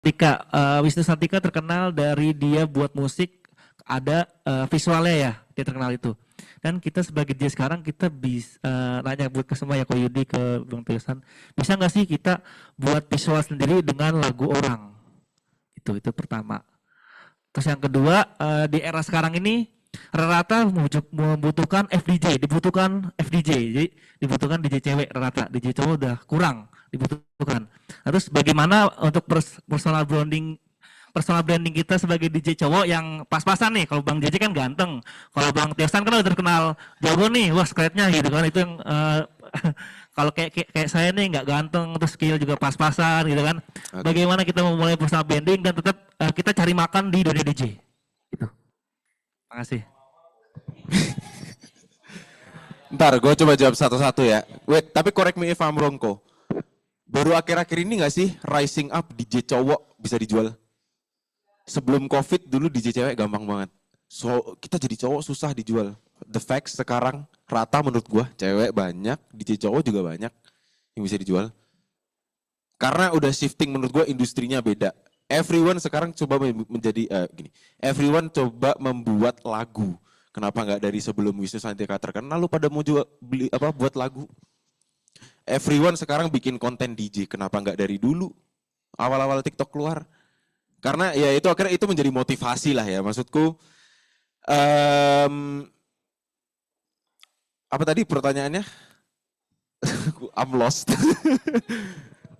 Tika, Wisnu Santika terkenal dari dia buat musik ada visualnya ya, dia terkenal itu. Dan kita sebagai dia sekarang kita bisa nanya buat ke semua ya, Ko Yudi, ke Bang Tiosan, bisa nggak sih kita buat visual sendiri dengan lagu orang? Itu pertama. Terus yang kedua, di era sekarang ini rata-rata membutuhkan FDJ, dibutuhkan FDJ, jadi dibutuhkan DJ cewek rata, DJ cowok udah kurang dibutuhkan. Terus bagaimana untuk personal branding kita sebagai DJ cowok yang pas-pasan nih? Kalau Bang JJ kan ganteng, kalau Bang Tiosan kan udah terkenal jago nih, wah skrednya gitu kan, itu yang kalau kayak saya nih nggak ganteng, terus skill juga pas-pasan gitu kan. Oke. Bagaimana kita memulai personal branding dan tetap kita cari makan di dunia DJ? Gitu. Terima kasih. Ntar gue coba jawab satu-satu ya. Wait, tapi correct me if I'm wrong kok. Baru akhir-akhir ini gak sih rising up DJ cowok bisa dijual? Sebelum COVID dulu DJ cewek gampang banget. So, kita jadi cowok susah dijual. The facts sekarang rata menurut gue, cewek banyak, DJ cowok juga banyak yang bisa dijual. Karena udah shifting menurut gue industrinya beda. Everyone sekarang coba menjadi gini. Everyone coba membuat lagu. Kenapa nggak dari sebelum Wisnu Santika terkenal lu pada mau juga beli apa buat lagu? Everyone sekarang bikin konten DJ. Kenapa nggak dari dulu? Awal-awal TikTok keluar. Karena ya itu akhirnya itu menjadi motivasi lah ya. Maksudku apa tadi pertanyaannya? I'm lost.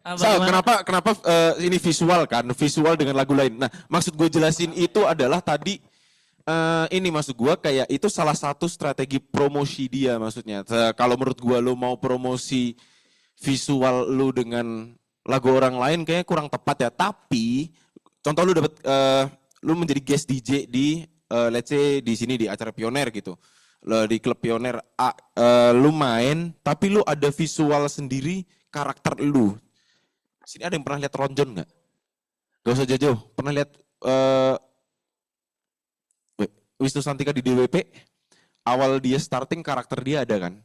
Kenapa ini visual kan? Visual dengan lagu lain. Nah, maksud gue jelasin itu adalah tadi ini maksud gue kayak itu salah satu strategi promosi dia maksudnya. Kalau menurut gue lo mau promosi visual lu dengan lagu orang lain kayaknya kurang tepat ya. Tapi contoh lu dapat lu menjadi guest DJ di let's say di sini di acara Pioner gitu. Di klub Pioner A, lu main tapi lu ada visual sendiri karakter lu. Sini ada yang pernah lihat Ronjon nggak? Gak usah jauh-jauh. Pernah lihat Wisnu Santika di DWP? Awal dia starting karakter dia ada kan?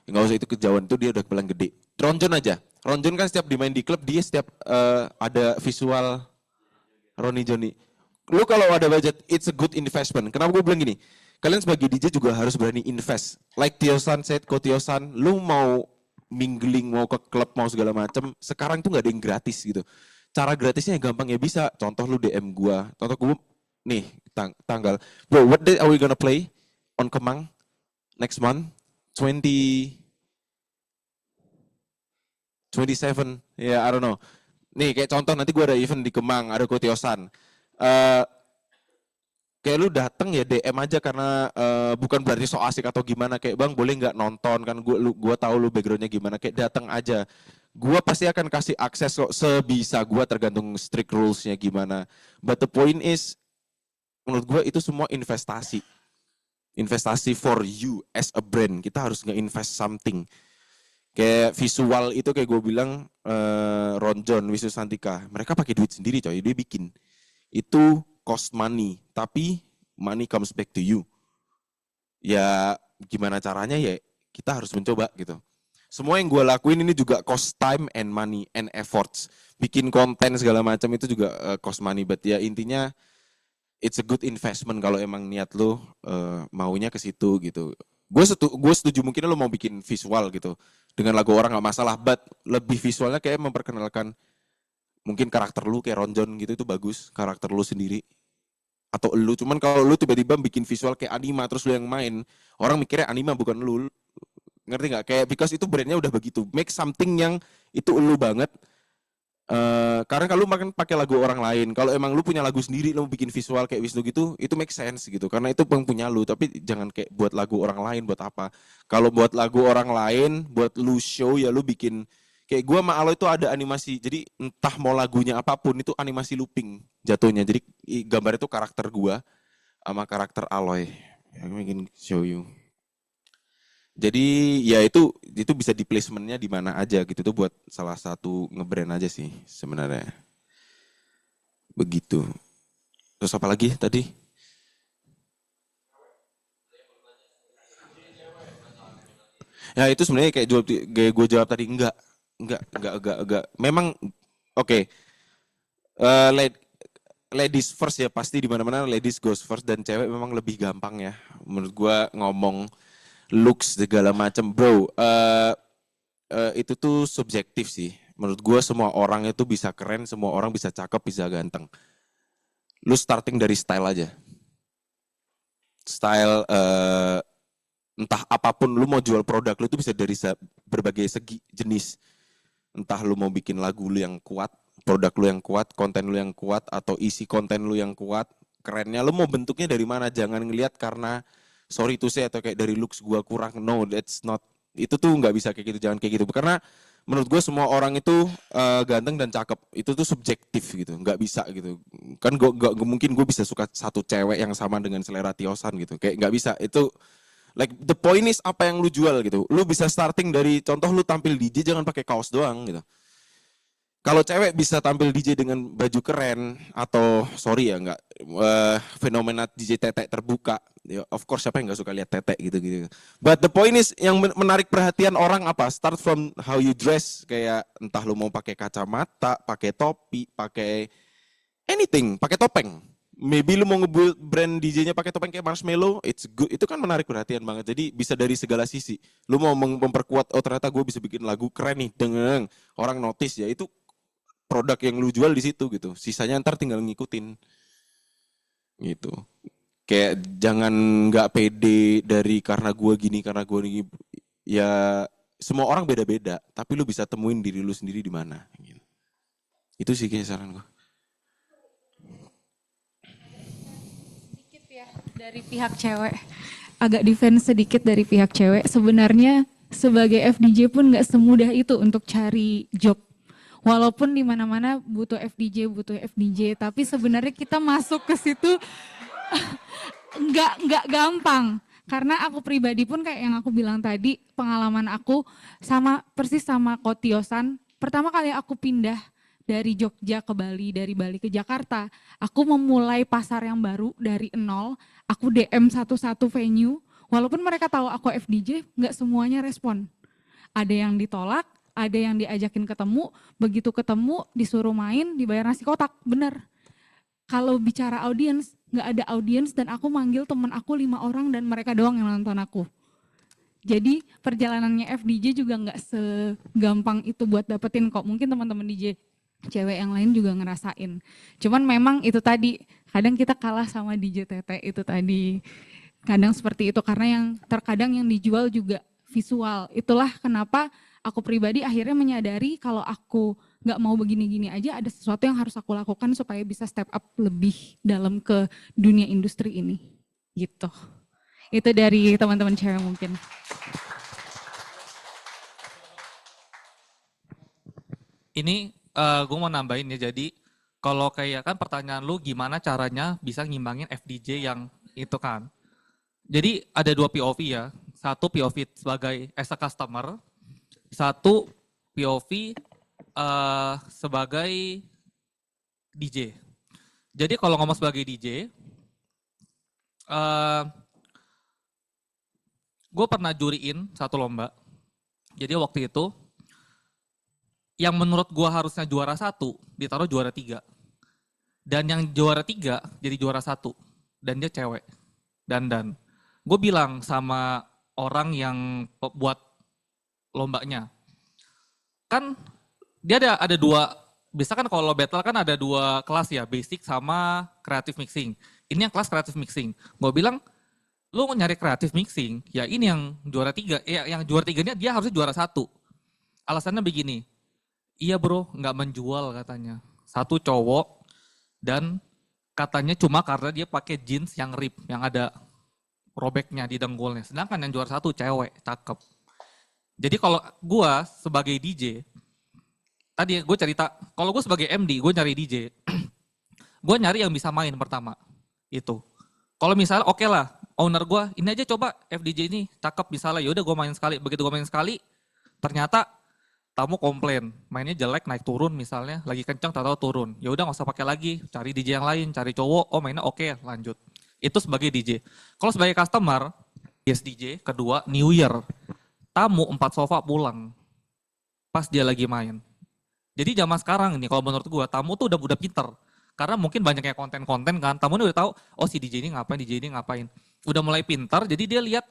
Nggak usah itu kejauhan itu dia udah paling gede. Ronjon aja. Ronjon kan setiap dimain di klub dia setiap ada visual Roni Joni. Lu kalau ada budget, it's a good investment. Kenapa gue bilang gini? Kalian sebagai DJ juga harus berani invest. Like Tiosan said, Ko Tiosan, lu mau mingling, mau ke klub, mau segala macam. Sekarang tuh nggak ada yang gratis gitu. Cara gratisnya gampang ya bisa. Contoh lu DM gua. Contoh gue, nih tanggal. Bro, what day are we gonna play on Kemang next month? 27, ya yeah, I don't know. Nih kayak contoh nanti gue ada event di Kemang, ada Ko Tiosan. Kayak lu dateng ya DM aja karena bukan berarti so asik atau gimana, kayak bang boleh nggak nonton kan gua tahu lu backgroundnya gimana, kayak datang aja. Gua pasti akan kasih akses kok sebisa gua tergantung strict rulesnya gimana. But the point is menurut gua itu semua investasi. Investasi for you as a brand. Kita harus nge-invest something. Kayak visual itu kayak gue bilang Ronjon, Wisnu Santika, mereka pakai duit sendiri coy, dia bikin. Itu cost money, tapi money comes back to you. Ya gimana caranya ya kita harus mencoba gitu. Semua yang gue lakuin ini juga cost time and money and efforts. Bikin konten segala macam itu juga cost money, but ya intinya it's a good investment kalau emang niat lo maunya ke situ gitu. Gue setuju mungkin lo mau bikin visual gitu dengan lagu orang nggak masalah, but lebih visualnya kayak memperkenalkan mungkin karakter lu kayak Ronjon gitu itu bagus, karakter lu sendiri atau lu. Cuman kalau lu tiba-tiba bikin visual kayak anima terus lu yang main, orang mikirnya anima bukan lu. Ngerti nggak? Kayak because itu brandnya udah begitu. Make something yang itu lu banget. Karena kalau lu makan pakai lagu orang lain, kalau emang lu punya lagu sendiri, lu bikin visual kayak Wisnu gitu, itu make sense gitu. Karena itu punya lu, tapi jangan kayak buat lagu orang lain buat apa? Kalau buat lagu orang lain, buat lu show ya lu bikin. Kayak gua sama Aloy itu ada animasi, jadi entah mau lagunya apapun itu animasi looping jatuhnya. Jadi gambar itu karakter gua sama karakter Aloy. Ya, mungkin show you. Jadi ya itu bisa di placementnya di mana aja gitu tuh buat salah satu ngebrand aja sih sebenarnya. Begitu. Terus apa lagi tadi? Ya itu sebenarnya kayak gue jawab tadi enggak. Memang oke. Eh, lad- ladies first ya, pasti di mana-mana ladies goes first, dan cewek memang lebih gampang ya menurut gua ngomong looks segala macam, bro. Itu tuh subjektif sih. Menurut gua semua orang itu bisa keren, semua orang bisa cakep, bisa ganteng. Lu starting dari style aja. Style entah apapun, lu mau jual produk lu itu bisa dari berbagai segi jenis. Entah lu mau bikin lagu lu yang kuat, produk lu yang kuat, konten lu yang kuat, atau isi konten lu yang kuat. Kerennya lu mau bentuknya dari mana? Jangan ngelihat karena sorry to say atau kayak dari looks gua kurang. No, that's not. Itu tuh nggak bisa kayak gitu. Jangan kayak gitu. Karena menurut gue semua orang itu ganteng dan cakep. Itu tuh subjektif gitu. Nggak bisa gitu. Kan gue nggak mungkin gue bisa suka satu cewek yang sama dengan selera Tiosan gitu. Kayak nggak bisa. Itu like the point is apa yang lu jual gitu. Lu bisa starting dari contoh lu tampil DJ jangan pakai kaos doang gitu. Kalau cewek bisa tampil DJ dengan baju keren atau sorry ya nggak fenomena DJ tetek terbuka, ya, of course siapa yang nggak suka lihat tetek gitu-gitu. But the point is yang menarik perhatian orang apa? Start from how you dress, kayak entah lu mau pakai kacamata, pakai topi, pakai anything, pakai topeng. Maybe lu mau ngebuild brand DJ-nya pakai topeng kayak Marshmello, it's good. Itu kan menarik perhatian banget. Jadi bisa dari segala sisi. Lu mau memperkuat, oh ternyata gue bisa bikin lagu keren nih, dengan orang notice ya. Itu produk yang lu jual di situ gitu. Sisanya ntar tinggal ngikutin gitu. Kayak jangan nggak pede dari karena gue gini, karena gue gini. Ya semua orang beda-beda, tapi lu bisa temuin diri lu sendiri di mana. Gitu. Itu sih kayak saran gue. Sedikit ya dari pihak cewek, agak defense sedikit dari pihak cewek. Sebenarnya sebagai FDJ pun nggak semudah itu untuk cari job. Walaupun di mana-mana butuh FDJ, tapi sebenarnya kita masuk ke situ nggak gampang. Karena aku pribadi pun kayak yang aku bilang tadi, pengalaman aku sama persis sama Kotiosan. Pertama kali aku pindah dari Jogja ke Bali, dari Bali ke Jakarta, aku memulai pasar yang baru dari nol. Aku DM satu-satu venue, walaupun mereka tahu aku FDJ, nggak semuanya respon. Ada yang ditolak, ada yang diajakin ketemu, begitu ketemu disuruh main, dibayar nasi kotak, bener. Kalau bicara audiens, nggak ada audiens dan aku manggil temen aku 5 orang dan mereka doang yang nonton aku. Jadi perjalanannya FDJ juga nggak segampang itu buat dapetin kok. Mungkin teman-teman DJ cewek yang lain juga ngerasain. Cuman memang itu tadi, kadang kita kalah sama DJ Tete itu tadi. Kadang seperti itu karena yang terkadang yang dijual juga visual. Itulah kenapa aku pribadi akhirnya menyadari kalau aku nggak mau begini-gini aja, ada sesuatu yang harus aku lakukan supaya bisa step up lebih dalam ke dunia industri ini. Gitu. Itu dari teman-teman cewek mungkin. Ini gue mau nambahin ya, jadi kalau kayak kan pertanyaan lu gimana caranya bisa ngimbangin FDJ yang itu kan. Jadi ada dua POV ya, satu POV sebagai as a customer, satu POV sebagai DJ. Jadi kalau ngomong sebagai DJ, gue pernah juriin satu lomba. Jadi waktu itu yang menurut gue harusnya juara 1 ditaruh juara 3. Dan yang juara 3 jadi juara 1. Dan dia cewek. Dan gue bilang sama orang yang buat lombanya, kan dia ada dua, bisa kan kalau battle kan ada dua kelas ya, basic sama creative mixing. Ini yang kelas creative mixing. Gue bilang, lu nyari creative mixing, ya ini yang juara 3. Yang juara 3 ini dia harusnya juara 1. Alasannya begini, iya bro, nggak menjual katanya. Satu cowok dan katanya cuma karena dia pakai jeans yang rip, yang ada robeknya di dengkulnya. Sedangkan yang juara 1 cewek, cakep. Jadi kalau gue sebagai DJ, tadi gue cerita, kalau gue sebagai MD, gue nyari DJ, gue nyari yang bisa main pertama. Itu. Kalau misalnya oke lah, owner gue, ini aja coba FDJ ini cakep misalnya, yaudah gue main sekali. Begitu gue main sekali, ternyata tamu komplain, mainnya jelek naik turun misalnya, lagi kencang tahu turun. Ya udah nggak usah pakai lagi, cari DJ yang lain, cari cowok, oh mainnya oke, lanjut. Itu sebagai DJ. Kalau sebagai customer, yes DJ, kedua New Year, tamu 4 sofa pulang, pas dia lagi main. Jadi zaman sekarang ini kalau menurut gua tamu tuh udah pinter. Karena mungkin banyaknya konten-konten kan, tamu ini udah tahu, oh si DJ ini ngapain, DJ ini ngapain. Udah mulai pintar, jadi dia lihat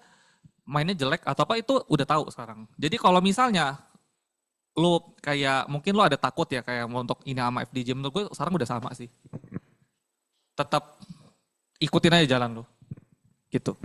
mainnya jelek atau apa itu udah tahu sekarang. Jadi kalau misalnya lu kayak mungkin lu ada takut ya kayak mau untuk ini sama FDJ, menurut gue sekarang udah sama sih. Tetap ikutin aja jalan lu. Gitu.